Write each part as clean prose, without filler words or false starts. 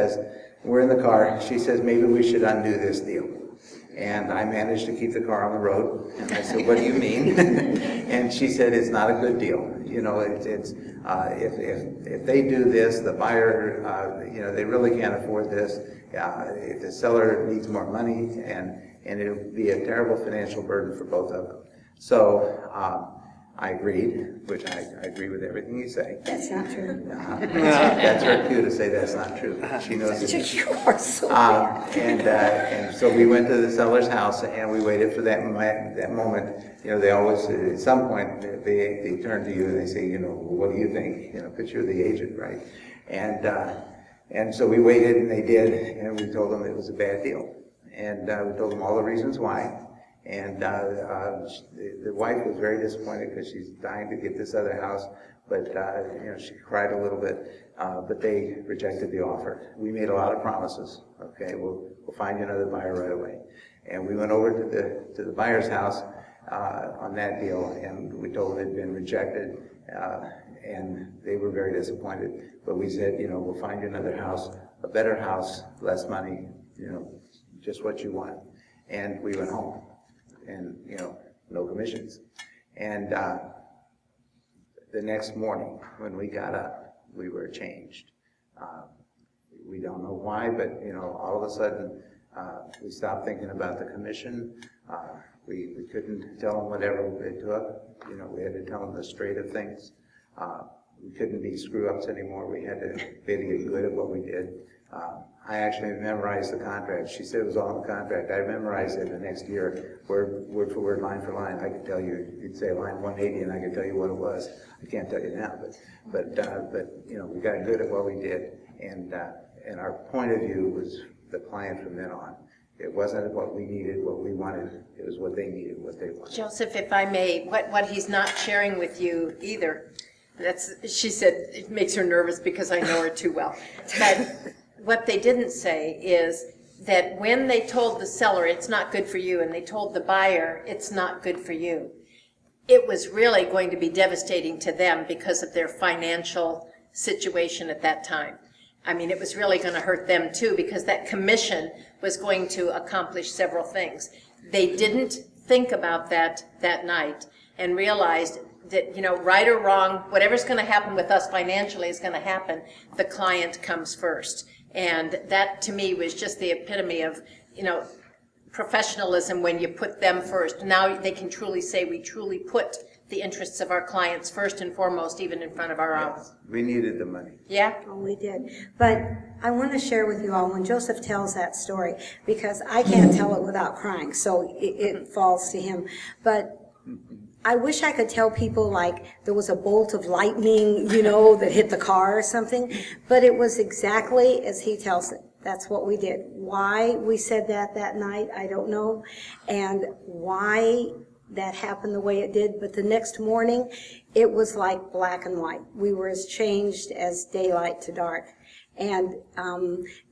says, we're in the car, she says, maybe we should undo this deal. And I managed to keep the car on the road. And I said, what do you mean? And she said, it's not a good deal. You know, if they do this, the buyer, you know, they really can't afford this. If the seller needs more money, and it would be a terrible financial burden for both of them. So I agreed, which I agree with everything you say. That's not true. That's her cue to say that's not true. She knows it. You are so bad. And so we went to the seller's house, and we waited for that moment. You know, they always, at some point, they turn to you and they say, you know, what do you think? You know, because you're the agent, right? And so we waited, and they did, and we told them it was a bad deal. And we told them all the reasons why. And the wife was very disappointed because she's dying to get this other house, but you know, she cried a little bit. But they rejected the offer. We made a lot of promises. Okay, we'll find you another buyer right away. And we went over to the buyer's house on that deal, and we told them it had been rejected, and they were very disappointed. But we said, you know, we'll find you another house, a better house, less money, you know, just what you want. And we went home. And, you know, no commissions. And the next morning, when we got up, we were changed. We don't know why, but, you know, all of a sudden, we stopped thinking about the commission. We couldn't tell them whatever it took. You know, we had to tell them the straight of things. We couldn't be screw-ups anymore. We had to be good at what we did. I actually memorized the contract. She said it was all in the contract. I memorized it the next year, word for word, line for line. I could tell you, you'd say line 180, and I could tell you what it was. I can't tell you now, but you know, we got good at what we did, and our point of view was the client from then on. It wasn't what we needed, what we wanted. It was what they needed, what they wanted. Joseph, if I may, what he's not sharing with you either, she said it makes her nervous because I know her too well. But what they didn't say is that when they told the seller it's not good for you, and they told the buyer it's not good for you, it was really going to be devastating to them because of their financial situation at that time. I mean, it was really going to hurt them too, because that commission was going to accomplish several things. They didn't think about that night and realized that, you know, right or wrong, whatever's going to happen with us financially is going to happen. The client comes first. And that, to me, was just the epitome of, you know, professionalism when you put them first. Now they can truly say we truly put the interests of our clients first and foremost, even in front of our own. We needed the money. Yeah? Oh, we did. But I want to share with you all, when Joseph tells that story, because I can't tell it without crying, so it falls to him. But I wish I could tell people like there was a bolt of lightning, you know, that hit the car or something, but it was exactly as he tells it. That's what we did. Why we said that night, I don't know, and why that happened the way it did, but the next morning, it was like black and white. We were as changed as daylight to dark. And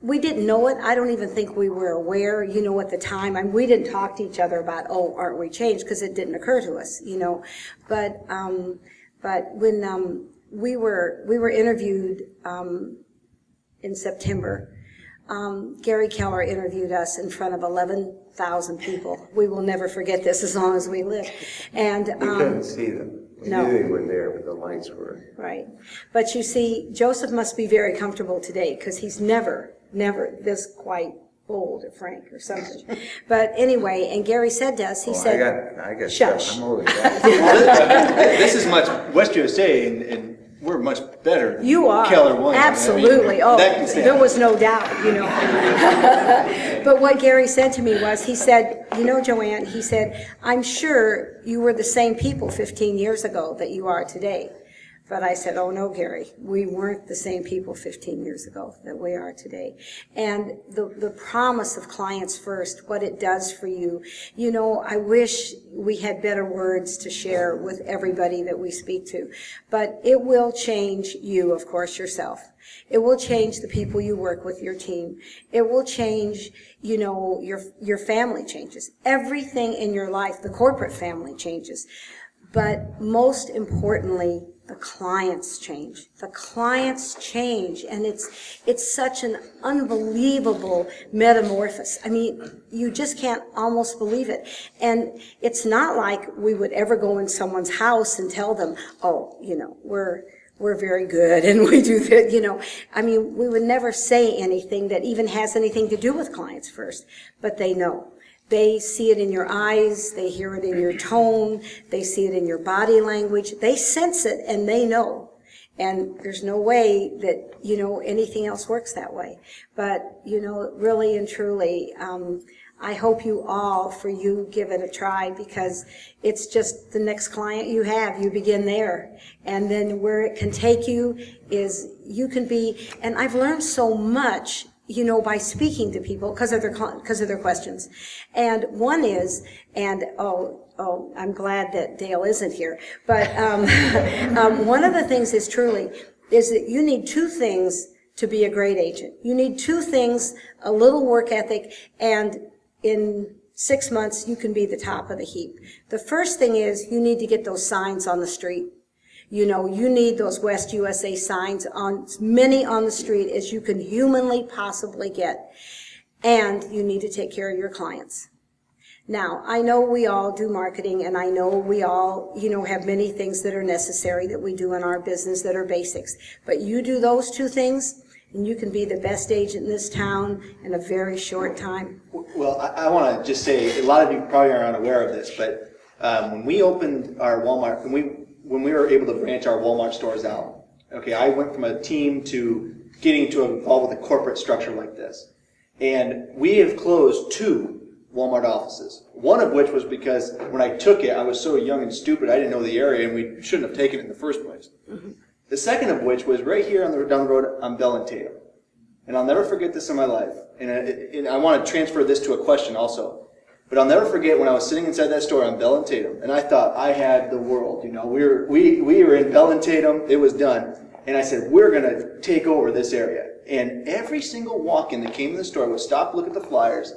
we didn't know it. I don't even think we were aware, you know, at the time. I mean, we didn't talk to each other about, oh, aren't we changed? Because it didn't occur to us, you know. But when we were interviewed in September, Gary Keller interviewed us in front of 11,000 people. We will never forget this as long as we live. And we couldn't see them. We knew they were there, but the lights were. Right. But you see, Joseph must be very comfortable today because he's never this quite bold or frank or something. But anyway, and Gary said to us, he said, I got shush. I'm older than that. This is much West USA, and we're much better than You are. Keller Williams. Absolutely. I mean, oh, there was no doubt, you know. But what Gary said to me was, he said, you know, JoAnn, he said, I'm sure you were the same people 15 years ago that you are today. But I said, oh no, Gary, we weren't the same people 15 years ago that we are today. And the promise of clients first, what it does for you, you know, I wish we had better words to share with everybody that we speak to. But it will change you, of course, yourself. It will change the people you work with, your team. It will change, you know, your family changes. Everything in your life, the corporate family changes. But most importantly, the clients change. The clients change, and it's such an unbelievable metamorphosis. I mean, you just can't almost believe it. And it's not like we would ever go in someone's house and tell them, oh, you know, we're very good and we do that, you know. I mean, we would never say anything that even has anything to do with clients first, but they know. They see it in your eyes, they hear it in your tone, they see it in your body language, they sense it and they know. And there's no way that, you know, anything else works that way. But, you know, really and truly, I hope you all, for you, give it a try, because it's just the next client you have, you begin there. And then where it can take you is you can be, and I've learned so much, you know, by speaking to people because of their questions. And one is, and I'm glad that Dale isn't here, but one of the things is that you need two things to be a great agent. You need two things: a little work ethic, and in 6 months you can be the top of the heap. The first thing is you need to get those signs on the street. You know, you need those West USA signs, on as many on the street as you can humanly possibly get. And you need to take care of your clients. Now, I know we all do marketing, and I know we all, you know, have many things that are necessary that we do in our business that are basics. But you do those two things, and you can be the best agent in this town in a very short time. Well, I want to just say, a lot of you probably are unaware of this, but when we opened our Walmart, when we were able to branch our Walmart stores out, okay, I went from a team to getting involved with a corporate structure like this. And we have closed 2 Walmart offices. One of which was because when I took it, I was so young and stupid, I didn't know the area, and we shouldn't have taken it in the first place. Mm-hmm. The second of which was right here down the road on Bell and Tatum. And I'll never forget this in my life. And I want to transfer this to a question also. But I'll never forget when I was sitting inside that store on Bell and Tatum, and I thought I had the world. You know, we were in Bell and Tatum. It was done, and I said, we're going to take over this area. And every single walk-in that came to the store would stop, look at the flyers,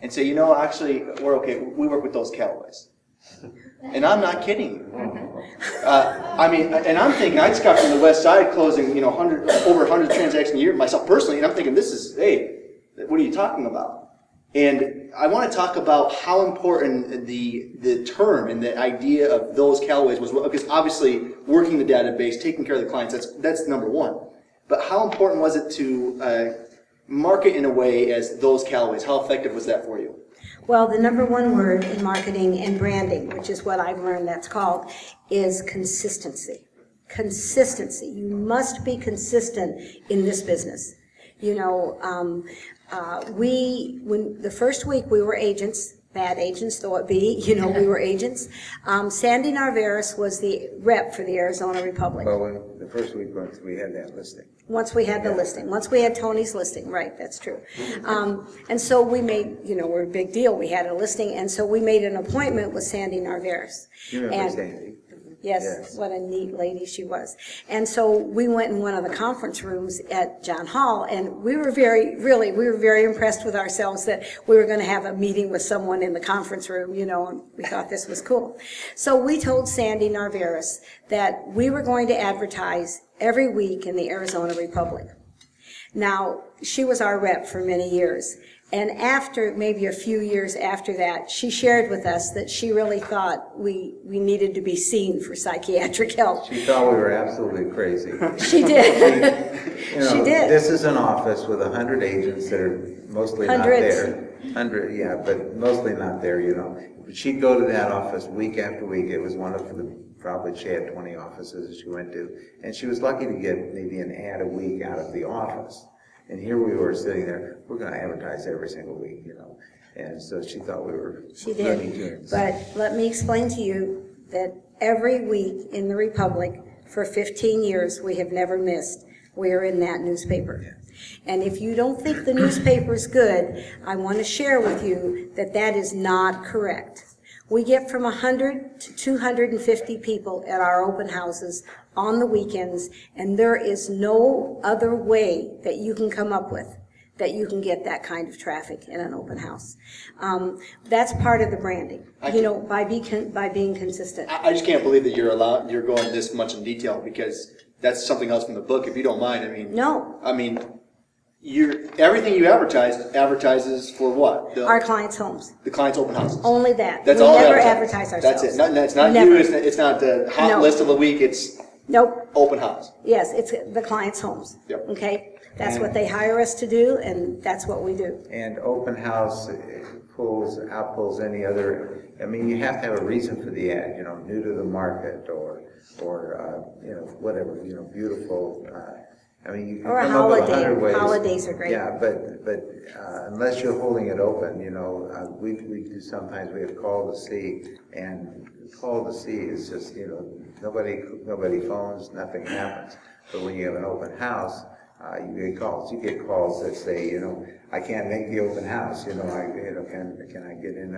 and say, you know, actually, we're okay. We work with those Callaways. And I'm not kidding you. I mean, and I'm thinking, I just got from the West Side closing, you know, over 100 transactions a year myself personally, and I'm thinking, hey, what are you talking about? And I want to talk about how important the term and the idea of those Callaways was, because obviously working the database, taking care of the clients, that's number one. But how important was it to market in a way as those Callaways? How effective was that for you? Well, the number one word in marketing and branding, which is what I've learned that's called, is consistency. Consistency. You must be consistent in this business. You know, when the first week we were agents, bad agents though it be, you know, we were agents. Sandy Narvaez was the rep for the Arizona Republic. Well, the first week once we had that listing. Once we had the listing. Once we had Tony's listing, right, that's true. And so we made, you know, we're a big deal. We had a listing, and so we made an appointment with Sandy Narvaez. You remember Sandy? Yes, what a neat lady she was. And so we went in one of the conference rooms at John Hall, and we were very impressed with ourselves that we were going to have a meeting with someone in the conference room, you know, and we thought this was cool. So we told Sandy Narvaez that we were going to advertise every week in the Arizona Republic. Now, she was our rep for many years. And after, maybe a few years after that, she shared with us that she really thought we needed to be seen for psychiatric help. She thought we were absolutely crazy. She did. She did. This is an office with 100 agents that are mostly not there. 100, yeah, but mostly not there, you know. She'd go to that office week after week. It was one of the, probably she had 20 offices that she went to. And she was lucky to get maybe an ad a week out of the office. And here we were sitting there, we're going to advertise every single week, you know. And so she thought we were Looney Tunes. But let me explain to you that every week in the Republic for 15 years we have never missed. We are in that newspaper. Yeah. And if you don't think the newspaper's good, I want to share with you that that is not correct. We get from 100 to 250 people at our open houses on the weekends, and there is no other way that you can come up with that you can get that kind of traffic in an open house. That's part of the branding, by being consistent. I just can't believe that you're going this much in detail, because that's something else from the book. If you don't mind, No. Everything you advertises for what? Our clients' homes. The clients' open houses. Only that. That's we all never advertise. advertise ourselves. That's it. It's not Never. you. It's not the hot list of the week. It's Nope. open house. Yes, it's the clients' homes. Yep. Okay? That's what they hire us to do, and that's what we do. And open house outpulls any other, you have to have a reason for the ad, new to the market or whatever, beautiful, you can Or a come up with holiday. 100 ways. Holidays are great. Yeah, but unless you're holding it open, we do sometimes, we have call to see, and call to see is just, nobody phones, nothing happens. But when you have an open house, you get calls. You get calls that say, I can't make the open house. Can I get in?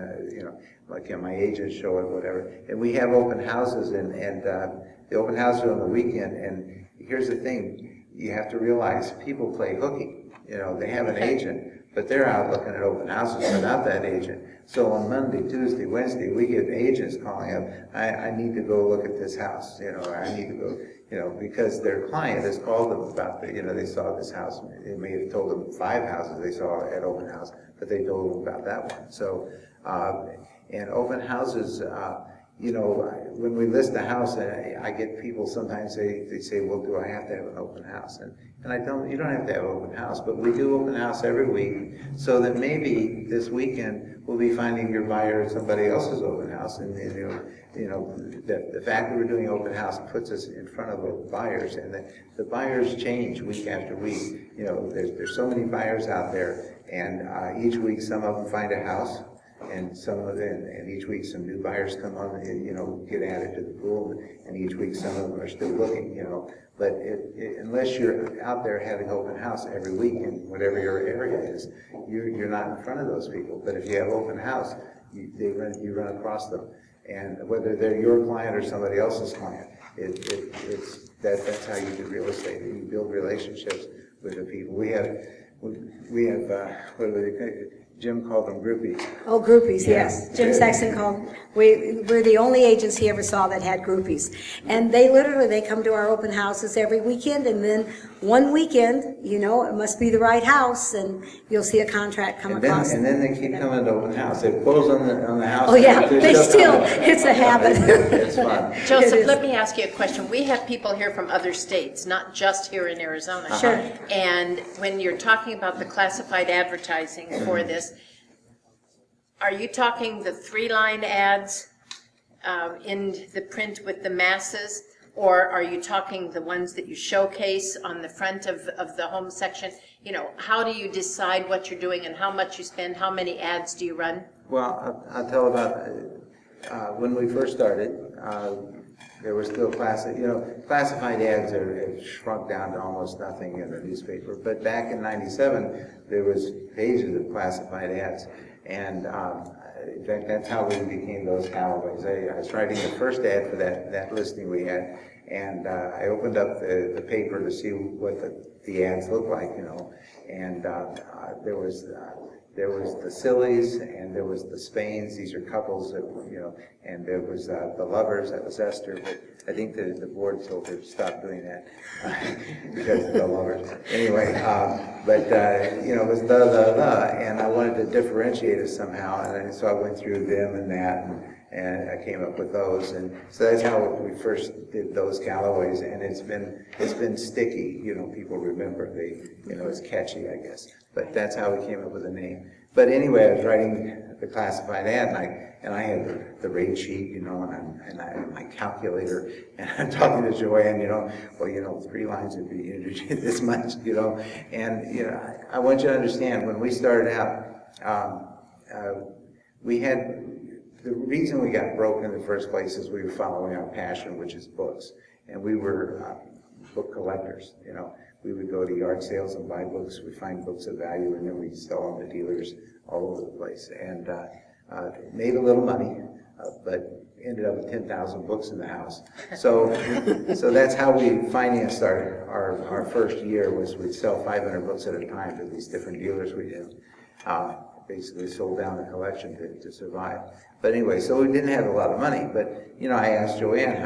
Can my agent show it? Whatever. And we have open houses, and the open houses are on the weekend. And here's the thing: you have to realize people play hooky. They have an agent, but they're out looking at open houses without that agent. So on Monday, Tuesday, Wednesday, we get agents calling up. I need to go look at this house. Or I need to go. Because their client has called them about they saw this house. They may have told them 5 houses they saw at open house, but they told them about that one. So, and open houses, when we list a house, I get people sometimes they say, well, do I have to have an open house? And I don't. You don't have to have an open house, but we do open house every week, so that maybe this weekend we'll be finding your buyer at somebody else's open house, and the fact that we're doing open house puts us in front of the buyers, and the buyers change week after week. There's so many buyers out there, and each week some of them find a house, and and each week some new buyers come on, and, get added to the pool, and each week some of them are still looking, But unless you're out there having open house every week in whatever your area is, you're not in front of those people. But if you have open house, you run across them. And whether they're your client or somebody else's client, that's how you do real estate. You build relationships with the people. We have what do they Jim called them groupies. Oh, groupies, Yeah. yes. Jim Sexton called, we're the only agents he ever saw that had groupies. And they come to our open houses every weekend, and then one weekend, it must be the right house, and you'll see a contract come across. And then they keep coming to open house. They close on the house. Oh, yeah, it's a habit. It's fun. Joseph, let me ask you a question. We have people here from other states, not just here in Arizona. Sure. And when you're talking about the classified advertising for this, are you talking the 3-line ads in the print with the masses, or are you talking the ones that you showcase on the front of the home section? How do you decide what you're doing and how much you spend? How many ads do you run? Well, I'll tell about when we first started. There was still classified ads have shrunk down to almost nothing in the newspaper. But back in '97, there was pages of classified ads, and in fact, that's how we became Those Callaways. I was writing the first ad for that listing we had, and I opened up the paper to see what the ads looked like, and there was the Sillies, and there was the Spains. These are couples that, and there was the Lovers. That was Esther. But I think the board told her to stop doing that because of the Lovers. Anyway, it was the, and I wanted to differentiate it somehow, and so I went through them and that, and I came up with those, and so that's how we first did Those Callaways, and it's been sticky. People remember. It's catchy, I guess. But that's how we came up with the name. But anyway, I was writing the classified ad, and I had the rate sheet, and I had my calculator, and I'm talking to JoAnn, 3 lines would be this much, and I want you to understand, when we started out, we had. The reason we got broke in the first place is we were following our passion, which is books, and we were book collectors. We would go to yard sales and buy books. We'd find books of value, and then we'd sell them to dealers all over the place, and made a little money. But ended up with 10,000 books in the house. So that's how we financed our first year, was we'd sell 500 books at a time to these different dealers we did. Basically sold down the collection to survive. But anyway, so we didn't have a lot of money. But, you know, I asked JoAnn,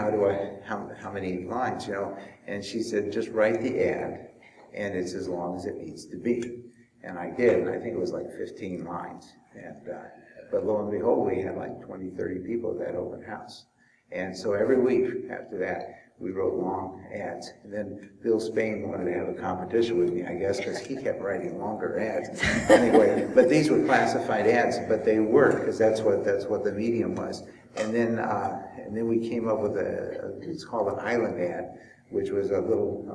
how many lines, you know? And she said, just write the ad, and it's as long as it needs to be. And I did, and I think it was like 15 lines. And but lo and behold, we had like 20, 30 people at that open house. And so every week after that, we wrote long ads. And then Bill Spain wanted to have a competition with me, I guess, because he kept writing longer ads. Anyway, but these were classified ads, but they worked because that's what the medium was. And then we came up with it's called an island ad, which was a little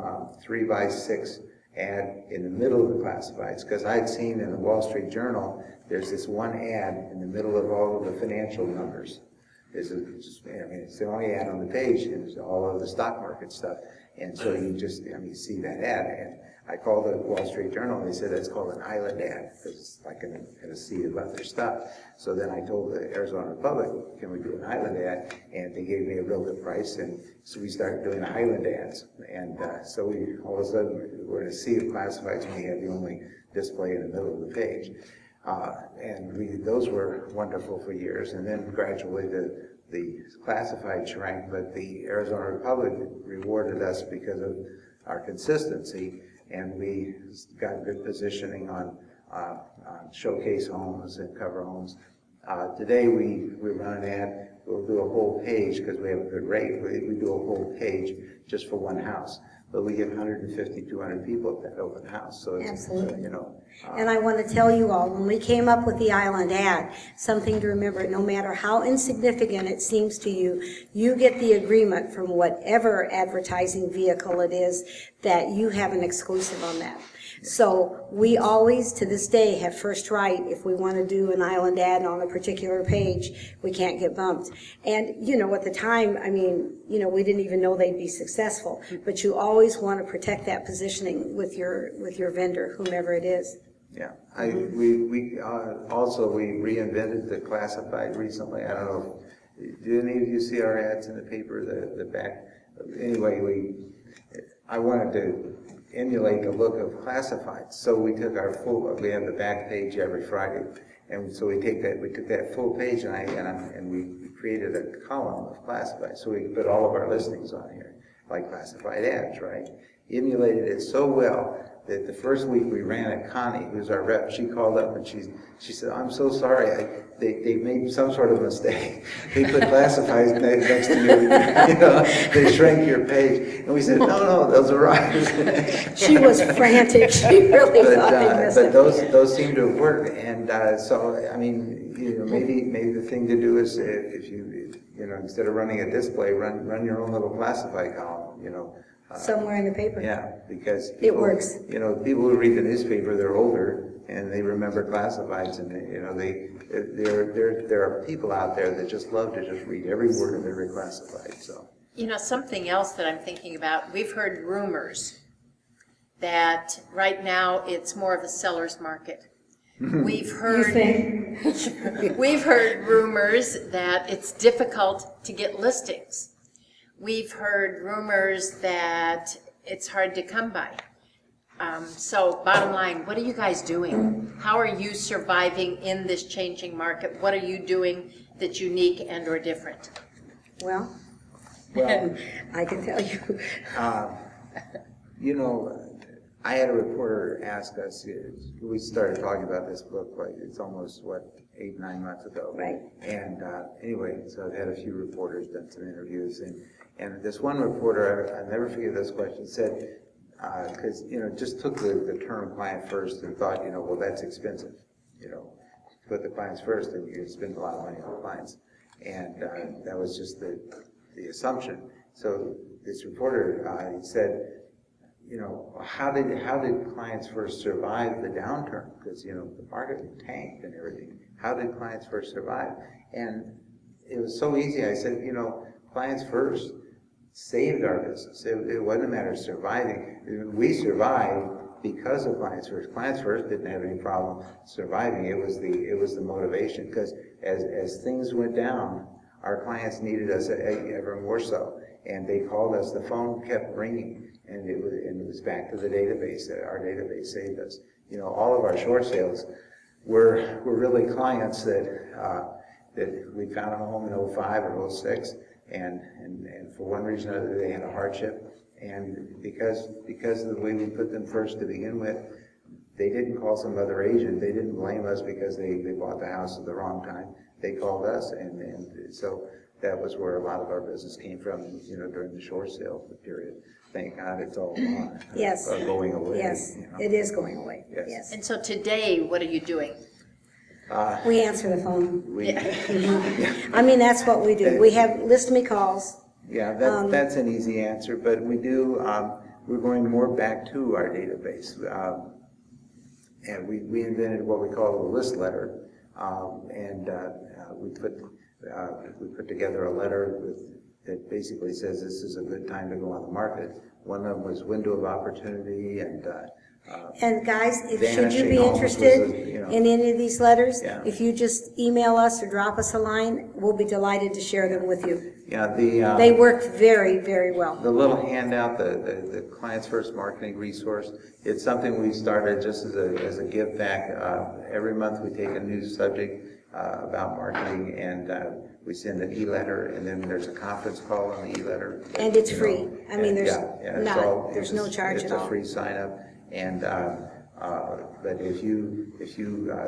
3x6 ad in the middle of the classifieds, because I'd seen in the Wall Street Journal, there's this one ad in the middle of all of the financial numbers. It's the only ad on the page, and it's all of the stock market stuff. And so you just, you see that ad. And I called the Wall Street Journal, and they said that's called an island ad, because it's like in a sea of other stuff. So then I told the Arizona Republic, can we do an island ad? And they gave me a real good price, and so we started doing island ads. And so we, all of a sudden, we're in a sea of classifieds, and we had the only display in the middle of the page. Those were wonderful for years, and then gradually the classified shrank, but the Arizona Republic rewarded us because of our consistency, and we got good positioning on showcase homes and cover homes. Today we run an ad, we'll do a whole page because we have a good rate. We do a whole page just for one house. But we get 150, 200 people at that open house. So it's, absolutely. You know. And I want to tell you all, when we came up with the island ad, something to remember, no matter how insignificant it seems to you, you get the agreement from whatever advertising vehicle it is that you have an exclusive on that. So we always, to this day, have first right. If we want to do an island ad on a particular page, we can't get bumped. And, you know, at the time, I mean, you know, we didn't even know they'd be successful. But you always want to protect that positioning with your vendor, whomever it is. Yeah, we also reinvented the classified recently. I don't know, do any of you see our ads in the paper, the back? Anyway, I wanted to emulate the look of classifieds. So we took we have the back page every Friday, and so we took that full page and we created a column of classifieds. So we put all of our listings on here, like classified ads, right? Emulated it so well that the first week we ran it, Connie, who's our rep, she called up and she said, I'm so sorry, they made some sort of mistake. They put classifieds next to you, you know, they shrank your page. And we said, no, those are right. She was frantic. She really thought they missed it. But those seem to have worked. And so, I mean, you know, maybe the thing to do is if you know, instead of running a display, run your own little classified column, you know. Somewhere in the paper. Yeah, because people, it works. You know, people who read the newspaper, they're older and they remember classifieds, and you know, there are people out there that just love to just read every word of every classified. So, you know, something else that I'm thinking about, we've heard rumors that right now it's more of a seller's market. We've heard we've heard rumors that it's difficult to get listings. We've heard rumors that it's hard to come by. So bottom line, what are you guys doing? How are you surviving in this changing market? What are you doing that's unique and or different? Well, I can tell you. You know, I had a reporter ask us, we started talking about this book, like it's almost, 8, 9 months ago. Right. And anyway, so I've had a few reporters, done some interviews, and this one reporter, I'll never forget this question, said, because, you know, just took the term client first and thought, you know, well, that's expensive. You know, put the clients first and you spend a lot of money on clients. And that was just the assumption. So this reporter said, you know, how did clients first survive the downturn? Because, you know, the market tanked and everything. How did clients first survive? And it was so easy. I said, you know, clients first saved our business. It wasn't a matter of surviving. We survived because of clients first. Clients first didn't have any problem surviving. It was the motivation, because as things went down, our clients needed us ever more so, and they called us. The phone kept ringing, and it was back to the database. Our database saved us. You know, all of our short sales were really clients that we found a home in 05 or 06, and for one reason or another they had a hardship, and because of the way we put them first to begin with, they didn't call some other agent. They didn't blame us because they bought the house at the wrong time. They called us, and so that was where a lot of our business came from, you know, during the short sale period. Thank God it's all gone. Yes. Going away. Yes, you know. it is going away. Yes. Yes. And so today, what are you doing? We answer the phone. We, I mean, that's what we do. We have list me calls. yeah, that's an easy answer, but we do, we're going more back to our database. And we invented what we call a list letter, and we put together a letter that basically says this is a good time to go on the market. One of them was window of opportunity, and guys, should you vanishing be homes interested was you know, in any of these letters, Yeah. if you just email us or drop us a line, we'll be delighted to share them with you. yeah, They work very, very well. the little handout, the Client's First Marketing Resource, it's something we started just as a give back. Every month we take a new subject about marketing, and we send an e-letter, and then there's a conference call on the e-letter. And it's you free. know, I mean, and there's it's no charge at all. It's a free sign up, and but if you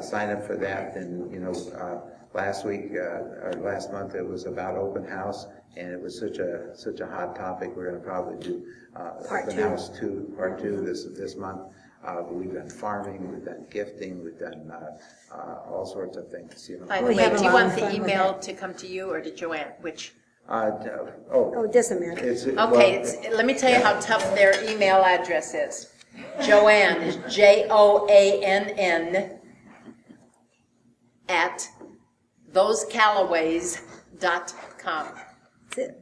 sign up for that, then you know last week or last month it was about open house, and it was such a hot topic. We're going to probably do Part open two. house part two this month. We've done farming, we've done gifting, we've done all sorts of things. You know. By the We way, have a do you lot want of fun the with email that. to come to you or to JoAnn? Which? Oh, it doesn't matter. Okay, let me tell you how tough their email address is. JoAnn is JoAnn at thosecallaways.com. That's it.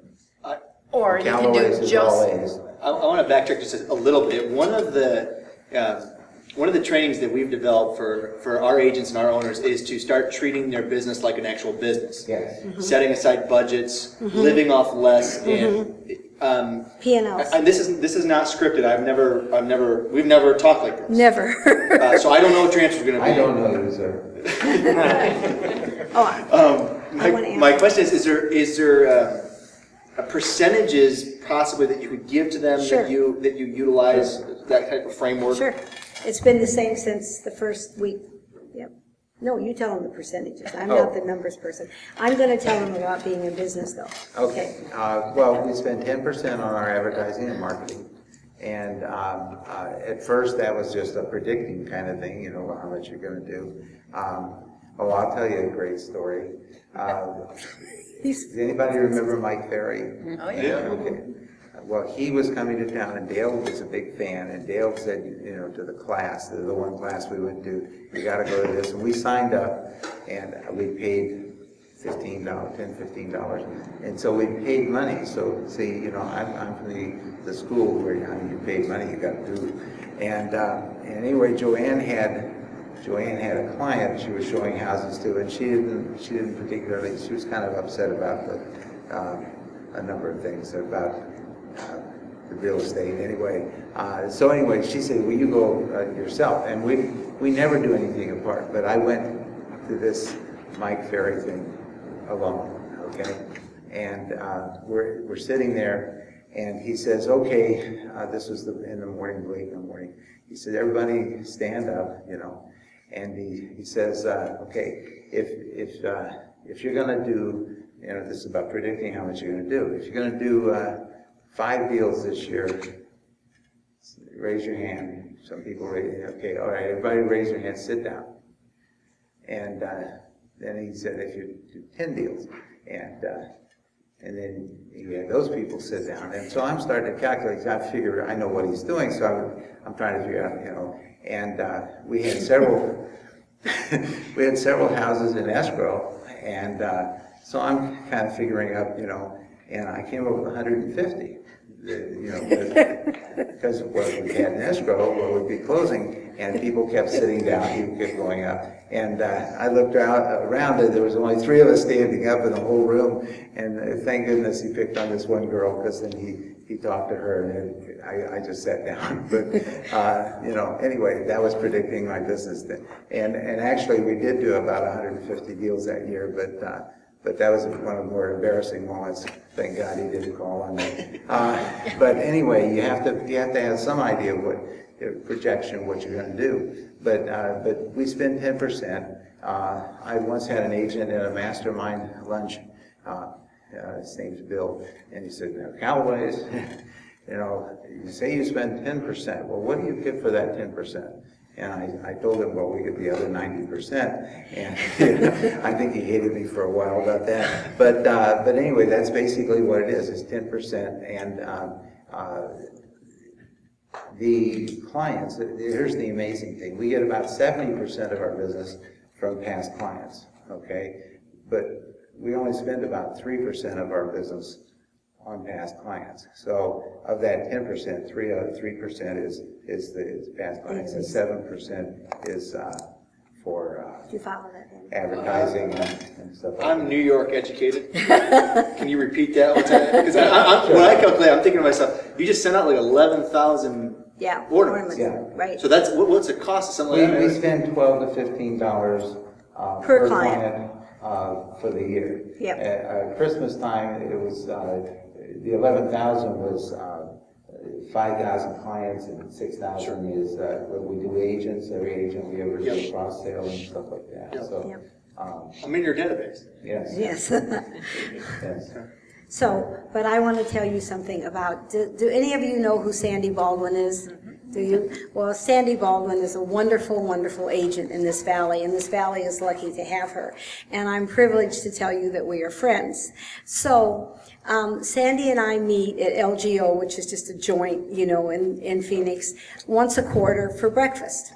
Or you can Callaways do is Joseph. always. I want to backtrack just a little bit. One of the trainings that we've developed for our agents and our owners is to start treating their business like an actual business. Yes. Setting aside budgets, living off less, and P&Ls. and this is not scripted. We've never talked like this. Never. So I don't know what your answer is going to be. I don't know you, sir. My question is there percentages possibly that you could give to them Sure. that you utilize that type of framework? Sure. It's been the same since the first week. Yep. No, you tell them the percentages. I'm not the numbers person. I'm going to tell them about being in business, though. Okay. Well, we spend 10% on our advertising and marketing. And at first, that was just a predicting kind of thing, you know, how much you're going to do. I'll tell you a great story. Does anybody remember Mike Ferry? Oh, yeah. Okay. Well, he was coming to town, and Dale was a big fan, and Dale said, you know, to the class, the one class we went to, you got to go to this. And we signed up, and we paid $15. And so we paid money. So, see, you know, I'm from the school where you paid money, you got to do. And anyway, JoAnn had a client she was showing houses to, and she didn't particularly, she was kind of upset about a number of things about the real estate. Anyway, she said, "Will you go yourself?" And we never do anything apart. But I went to this Mike Ferry thing alone. Okay, and we're sitting there, and he says, "Okay," this was in the morning, late in the morning. He said, "Everybody stand up," you know. And he says, okay, if you're going to do, you know, this is about predicting how much you're going to do. If you're going to do 5 deals this year, raise your hand. Some people raise, okay, all right, everybody raise your hand, sit down. And then he said, if you do 10 deals, and then he had those people sit down. And so I'm starting to calculate. I figure I know what he's doing, so I'm trying to figure out, you know. And we had several houses in escrow, and so I'm kind of figuring up, you know, and I came up with 150, you know, because of what we had in escrow, what would be closing, and people kept sitting down, people kept going up. And I looked around, and there was only 3 of us standing up in the whole room, and thank goodness he picked on this one girl, because then he talked to her, and I just sat down. But, you know, anyway, that was predicting my business then. And actually, we did do about 150 deals that year, but that was one of the more embarrassing moments. Thank God he didn't call on me. But anyway, you have to have some idea what projection what you're going to do. But we spend 10%. I once had an agent at a mastermind lunch. His name's Bill, and he said, "Now, Callaways, you know, you say you spend 10%. Well, what do you get for that 10%?" And I told him, well, we get the other 90%. And you know, I think he hated me for a while about that. But anyway, that's basically what it is. It's 10%. And the clients, here's the amazing thing. We get about 70% of our business from past clients, okay? But we only spend about 3% of our business on past clients. So of that 10%, 3% is the past clients, and 7% is for Do you follow that? advertising and stuff like that. I'm New York educated. Can you repeat that one time? Because when I calculate, I'm thinking to myself, you just sent out like 11,000 ornaments. Yeah, right. So that's what's the cost of something like that? We spend $12 to $15 per client for the year. Yep. At Christmas time, it was the 11,000 was 5,000 clients, and 6,000 is what we do agents. Every agent we ever do cross sale and stuff like that. Yep. So, I'm in your database. yes. Yes. Yes. So, but I want to tell you something about, do any of you know who Sandy Baldwin is? Do you? Well, Sandy Baldwin is a wonderful, wonderful agent in this valley, and this valley is lucky to have her. And I'm privileged to tell you that we are friends. So, Sandy and I meet at LGO, which is just a joint, you know, in Phoenix, once a quarter for breakfast.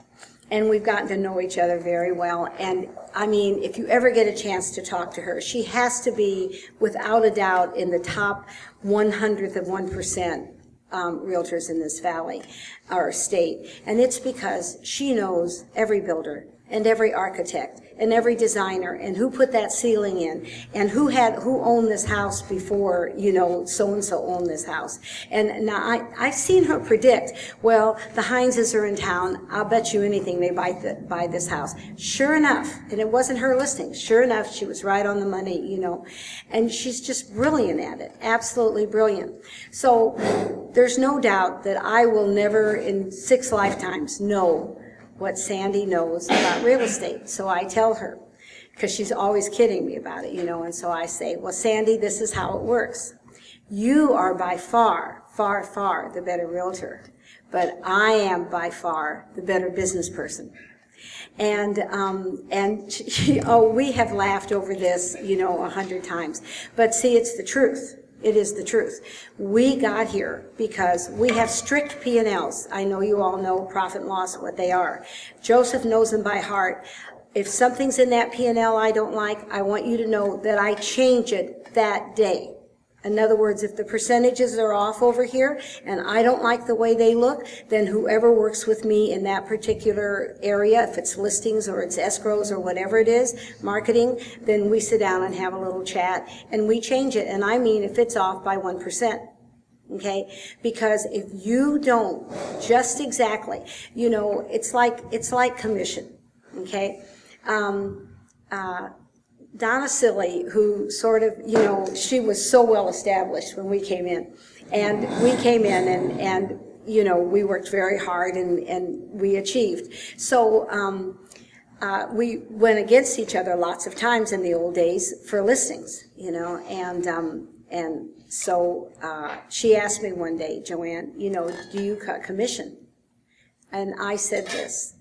And we've gotten to know each other very well. And I mean, if you ever get a chance to talk to her, she has to be, without a doubt, in the top 100th of 1% realtors in this valley, our state. And it's because she knows every builder and every architect and every designer and who put that ceiling in and who owned this house before, you know, so-and-so owned this house. And now I've seen her predict, well, the Hineses are in town, I'll bet you anything they buy this house. Sure enough, and it wasn't her listing, sure enough, she was right on the money, you know. And she's just brilliant at it, absolutely brilliant. So there's no doubt that I will never in 6 lifetimes know what Sandy knows about real estate. So I tell her, because she's always kidding me about it, you know, and so I say, well, Sandy, this is how it works. You are by far, far, far the better realtor, but I am by far the better business person. And we have laughed over this, you know, 100 times. But see, it's the truth. It is the truth. We got here because we have strict P&Ls. I know you all know profit and loss, what they are. Joseph knows them by heart. If something's in that P&L I don't like, I want you to know that I change it that day. In other words, if the percentages are off over here and I don't like the way they look, then whoever works with me in that particular area, if it's listings or it's escrows or whatever it is, marketing, then we sit down and have a little chat and we change it. And I mean if it's off by 1%. Okay? Because if you don't just exactly, you know, it's like commission. Okay? Donna Silly, who sort of, you know, she was so well established when we came in. And we came in and you know, we worked very hard and we achieved. So we went against each other lots of times in the old days for listings, you know, and so she asked me one day, JoAnn, you know, do you cut commission? And I said this.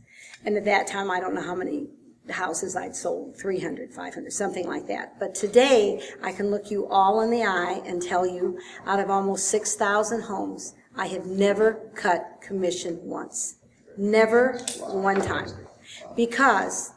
And at that time, I don't know how many houses I'd sold, 300, 500, something like that. But today, I can look you all in the eye and tell you, out of almost 6,000 homes, I have never cut commission once. Never one time. Because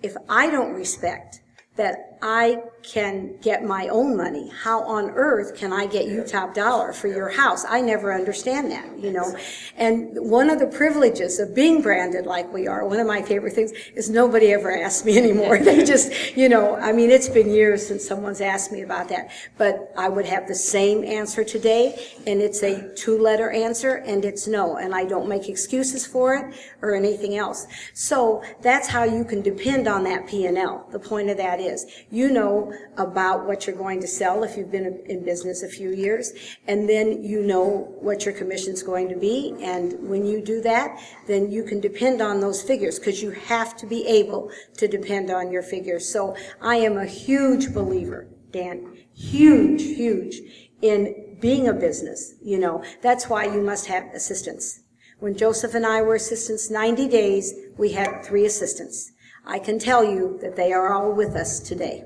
if I don't respect that I can get my own money. How on earth can I get you top dollar for your house? I never understand that, you know. And one of the privileges of being branded like we are, one of my favorite things, is nobody ever asks me anymore. They just, you know, I mean, it's been years since someone's asked me about that. But I would have the same answer today, and it's a 2-letter answer, and it's no. And I don't make excuses for it or anything else. So that's how you can depend on that P&L. The point of that is, you know about what you're going to sell if you've been in business a few years, and then you know what your commission's going to be, and when you do that, then you can depend on those figures, because you have to be able to depend on your figures. So I am a huge believer, Dan, huge, in being a business, you know. That's why you must have assistants. When Joseph and I were assistants 90 days, we had 3 assistants. I can tell you that they are all with us today.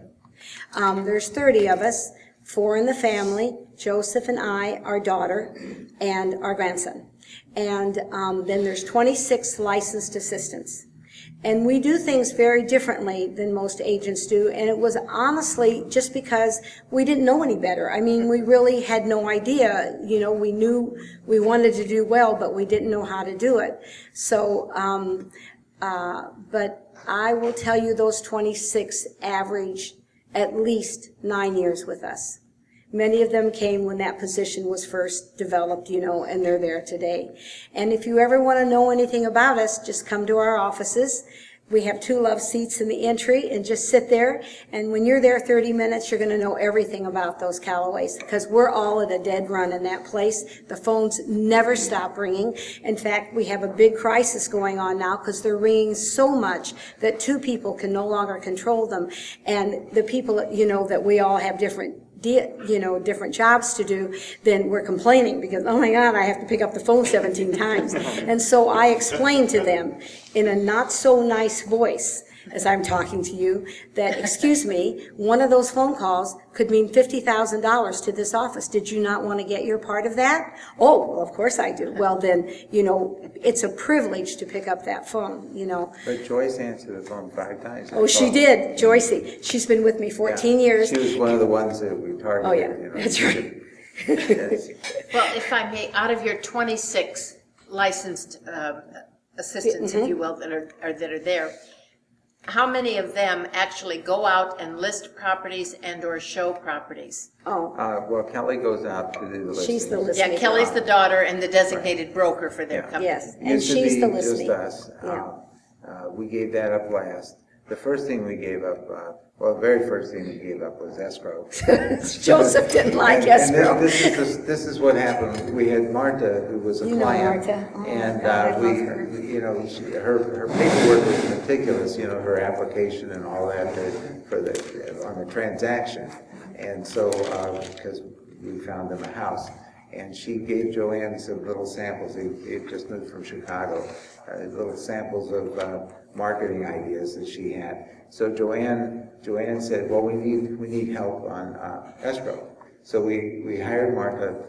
There's 30 of us, 4 in the family, Joseph and I, our daughter, and our grandson. And then there's 26 licensed assistants. And we do things very differently than most agents do, and it was honestly just because we didn't know any better. I mean, we really had no idea. You know, we knew we wanted to do well, but we didn't know how to do it. So, but I will tell you, those 26 average at least 9 years with us. Many of them came when that position was first developed, you know, and they're there today. And if you ever want to know anything about us, just come to our offices. We have 2 love seats in the entry, and just sit there. And when you're there 30 minutes, you're going to know everything about those Callaways, because we're all at a dead run in that place. The phones never stop ringing. In fact, we have a big crisis going on now, because they're ringing so much that 2 people can no longer control them. And the people, you know, that we all have different jobs to do, then we're complaining because, oh my God, I have to pick up the phone 17 times. And so I explained to them in a not so nice voice, as I'm talking to you, that, excuse me, one of those phone calls could mean $50,000 to this office. Did you not want to get your part of that? Oh, well, of course I do. Well, then, you know, it's a privilege to pick up that phone, you know. But Joyce answered the phone 5 times. Oh, she did, Joycey. She's been with me 14 years. She was one of the ones that we targeted. Oh, yeah, you know. that's right. Yes. Well, if I may, out of your 26 licensed assistants, if you will, that are there, how many of them actually go out and list properties and or show properties? Oh, Well, Kelly goes out to do the listing. she's the listening. Yeah, Kelly's the daughter and the designated broker for their Yeah. company. Yes, and Used to she's be the listening. just us. Yeah. We gave that up last. The first thing we gave up, well, the very first thing we gave up was escrow. Joseph didn't like And escrow. this is what happened. We had Marta, who was a You know client. Marta. Oh, And God, I love her. you know, her paperwork was meticulous, you know, her application and all that on the transaction. And so, because we found them a house. And she gave JoAnn some little samples. They just moved from Chicago. Little samples of marketing ideas that she had. So JoAnn said, well, we need help on escrow. So we hired Martha.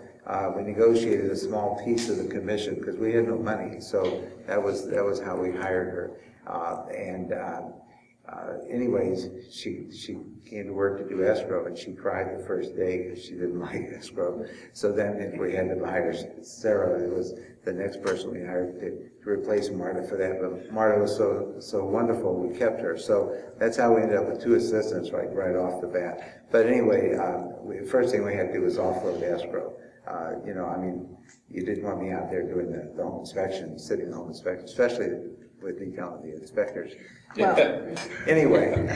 We negotiated a small piece of the commission because we had no money. So that was how we hired her. Anyways, she came to work to do escrow, and she cried the first day because she didn't like escrow. So then we had to hire Sarah. It was the next person we hired to replace Marta for that. But Marta was so wonderful, we kept her. So that's how we ended up with 2 assistants right off the bat. But anyway, the first thing we had to do was offload escrow. You know, I mean, you didn't want me out there doing the home inspection, sitting home inspection, especially with me telling the inspectors. Well, Anyway,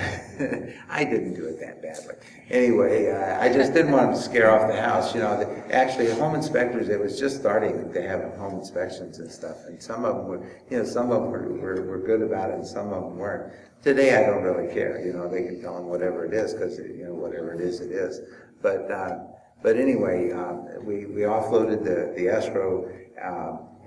I didn't do it that badly. Anyway, I just didn't want to scare off the house. You know, actually, home inspectors, it was just starting to have home inspections and stuff, and some of them were, you know, some of them were good about it, and some of them weren't. Today, I don't really care. You know, they can tell them whatever it is, because you know, whatever it is. But anyway, we offloaded the escrow,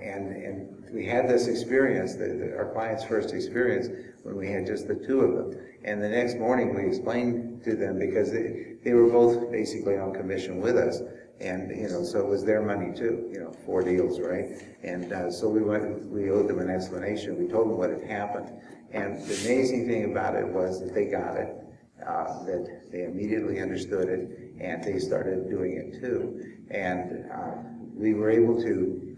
and we had this experience, our client's first experience, when we had just the 2 of them. And the next morning we explained to them, because they were both basically on commission with us, and you know, so it was their money too, you know, 4 deals, right? And so we owed them an explanation. We told them what had happened, and the amazing thing about it was that they got it. that they immediately understood it, and they started doing it too. And we were able to